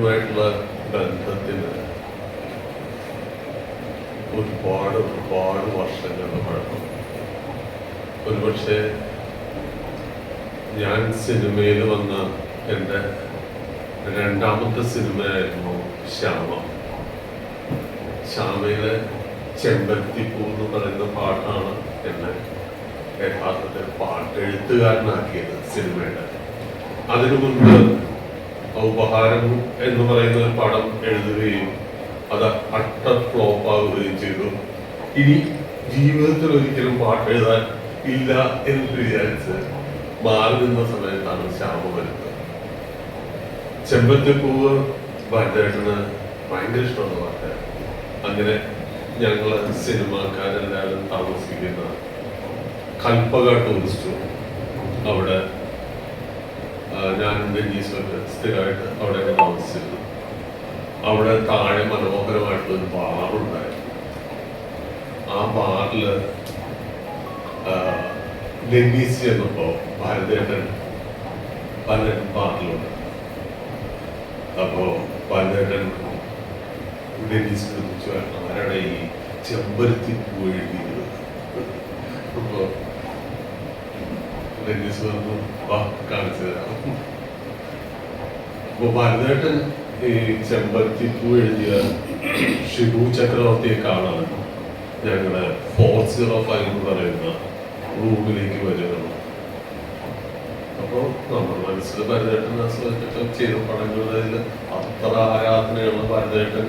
ബാലരേട്ടനുമായിട്ടുള്ള ബന്ധത്തിന് ഒരുപാട് വർഷങ്ങളുടെ പഴക്കം. ഒരുപക്ഷെ ഞാൻ സിനിമയിൽ വന്ന എൻ്റെ രണ്ടാമത്തെ സിനിമയായിരുന്നു ശ്യാമയിലെ ചെമ്പരത്തിപ്പൂ എന്ന് പറയുന്ന പാട്ടാണ് എന്നെ യഥാർത്ഥത്തിൽ പാട്ടെഴുത്തുകാരനാക്കിയത് സിനിമയുടെ. അതിനു മുൻപ് ഉപഹാരം എന്ന് പറയുന്ന ഒരു പടം എഴുതുകയും അത് അട്ടർ ഫ്ലോപ്പ് ആവുകയും ചെയ്തു. ഇനി ജീവിതത്തിൽ ഒരിക്കലും പാട്ട് എഴുതാൻ ഇല്ല എന്ന് വിചാരിച്ച് മാറി നിന്ന സമയത്താണ് ശ്യാമ വരുന്നത്. ചെമ്പരത്തിപ്പൂവ് ഭരതേട്ടന് ഭയങ്കര ഇഷ്ടമുള്ള പാട്ടാണ്. അങ്ങനെ ഞങ്ങള് സിനിമാക്കാരെല്ലാവരും താമസിക്കുന്ന കൽപ്പക ടൂറിസ്റ്റ്, അവിടെ ഞാനും ഡെന്നീസുമൊക്കെ സ്ഥിരമായിട്ട് അവിടെയൊക്കെ താമസിച്ചിരുന്നു. അവിടെ താഴെ മനോഹരമായിട്ടൊരു ബാറുണ്ടായിരുന്നു. ആ ബാറില് ഡെന്നീസ് ചെന്നപ്പോ ഭരതേട്ടൻ ബാറിലുണ്ട്. അപ്പോ ഭരതേട്ടൻ ഡെന്നീസ് ചോദിച്ചു, ആരാണ് ഈ ചെമ്പരത്തിപ്പൂ എഴുതിയത്? അപ്പോ ഡെന്നീസ് പറഞ്ഞു, വാ കാണിച്ചു തരാം. അപ്പൊ ഭരതേട്ടൻ ഈ ചെമ്പരത്തിപ്പൂ എഴുതിയ ഷിബു ചക്രവർത്തിയെ കാണാൻ ഞങ്ങള് 405 എന്ന് പറയുന്ന റൂമിലേക്ക് വരുന്നത്. അപ്പൊ നമ്മുടെ മനസ്സിൽ ഭരതേട്ടൻ ആസ്വദിച്ചിട്ട് ചെയ്ത പടങ്ങളിൽ അത്ര ആരാധനയുള്ള ഭരതേട്ടൻ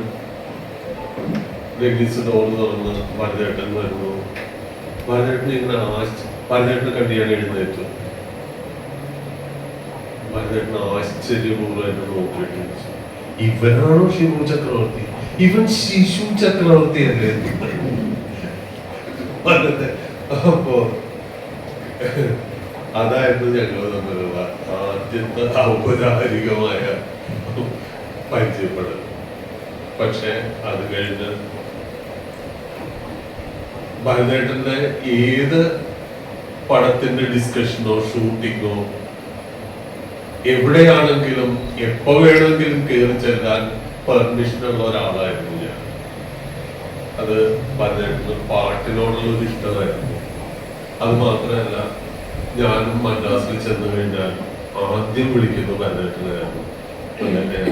ഡെന്നീസ് ഡോർ തുറന്ന് ഭരതേട്ടൻ വരുന്നു. ഭരതേട്ടൻ ഇങ്ങനെ ഭരതേട്ടനെ കണ്ടിയാണ് എഴുന്നേറ്റു. ഭരതേട്ടൻ ആശ്ചര്യപൂർവ്വം നോക്കിയിട്ട്, ഇവനാണോ ഷിബു ചക്രവർത്തി? ഇവൻ ശിശു ചക്രവർത്തി അല്ലേ? അപ്പോ അതായിരുന്നു ഞങ്ങൾ തമ്മിലുള്ള ആദ്യത്തെ ഔപചാരികമായ പരിചയപ്പെടൽ. പക്ഷെ അത് കഴിഞ്ഞ് ഭരതേട്ടന്റെ ഏത് പടത്തിന്റെ ഡിസ്കഷനോ ഷൂട്ടിങ്ങോ എവിടെയാണെങ്കിലും എപ്പോ വേണമെങ്കിലും കയറി ചെല്ലാൻ പെർമിഷനുള്ള ഒരാളായിരുന്നു ഞാൻ. അത് ഭരതേട്ടന് പാട്ടിനോടുള്ള ഒരു ഇഷ്ടമായിരുന്നു. അത് മാത്രമല്ല, ഞാനും മദ്രാസിൽ ചെന്ന് കഴിഞ്ഞാൽ ആദ്യം വിളിക്കുന്നു ഭരതേട്ടനായിരുന്നു.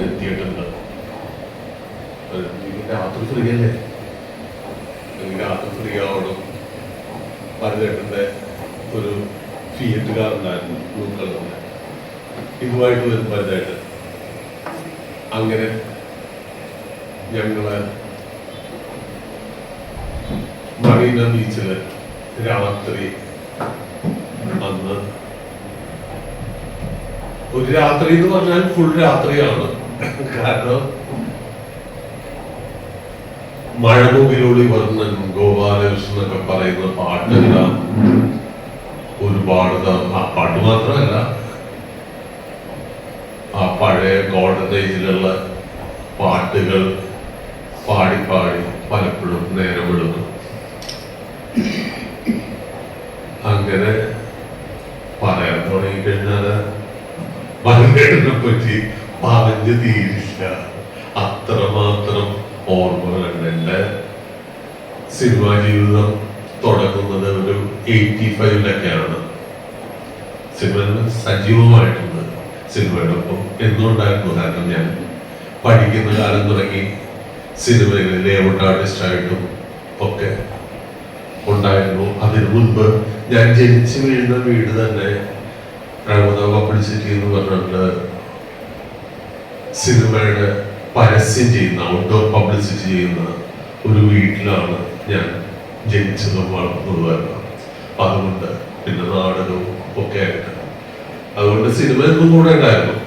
എത്തിയിട്ടുണ്ട്, രാത്രി ഫ്രീ അല്ലേ, രാത്രി ഫ്രീ ആവണം. ഭരതേട്ടന്റെ ഒരു ഫിയറ്റ് കാറുണ്ടായിരുന്നു, ബ്ലൂ കളറിന്റെ. ഇതുമായിട്ട് വരും ഭരതേട്ടൻ. അങ്ങനെ ഞങ്ങള് മറീന ബീച്ചില് രാത്രി, അന്ന് ഒരു രാത്രി എന്ന് പറഞ്ഞാൽ ഫുൾ രാത്രിയാണ്. കാരണം മഴമുകിലൊളി വർണ്ണൻ ഗോപാലകൃഷ്ണൻ എന്നൊക്കെ പറയുന്ന പാട്ടെല്ലാം ഒരുപാട്, ആ പാട്ട് മാത്രമല്ല, ആ പഴയ ഗോൾഡൻ ഏജിലുള്ള പാട്ടുകൾ പാടി പലപ്പോഴും നേരം വിടുന്നു. അങ്ങനെ പറയാൻ തുടങ്ങിക്കഴിഞ്ഞാല് ഭരതേട്ടനെ പറ്റി പറഞ്ഞു തീരില്ല. അത്രമാത്രം ഓർമ്മകളുണ്ട്. എൻ്റെ സിനിമാ ജീവിതം തുടങ്ങുന്നത് ഒരു 85-ലൊക്കെയാണ്. സിനിമയിൽ സജീവമായിട്ടുണ്ട്. സിനിമയുടെ ഒപ്പം എന്തുകൊണ്ടായിരുന്നു? കാരണം ഞാൻ പഠിക്കുന്ന കാലം തുടങ്ങി സിനിമയിൽ ലേഔട്ട് ആർട്ടിസ്റ്റായിട്ടും ഒക്കെ ഉണ്ടായിരുന്നു. അതിനു മുൻപ് ഞാൻ ജനിച്ചു വീഴുന്ന വീട് തന്നെ പ്രമുഖ പബ്ലിസിറ്റി എന്ന് പറഞ്ഞിട്ട് സിനിമയുടെ പരസ്യം ചെയ്യുന്ന, ഔട്ട്ഡോർ പബ്ലിസിറ്റി ചെയ്യുന്ന ഒരു വീട്ടിലാണ് ഞാൻ ജനിച്ചതും വളർന്നതും വരുന്നത്. അതുകൊണ്ട് പിന്നെ നാടകവും ഒക്കെ ആയിട്ട്, അതുകൊണ്ട് സിനിമ എന്നും കൂടെ ഉണ്ടായിരുന്നു.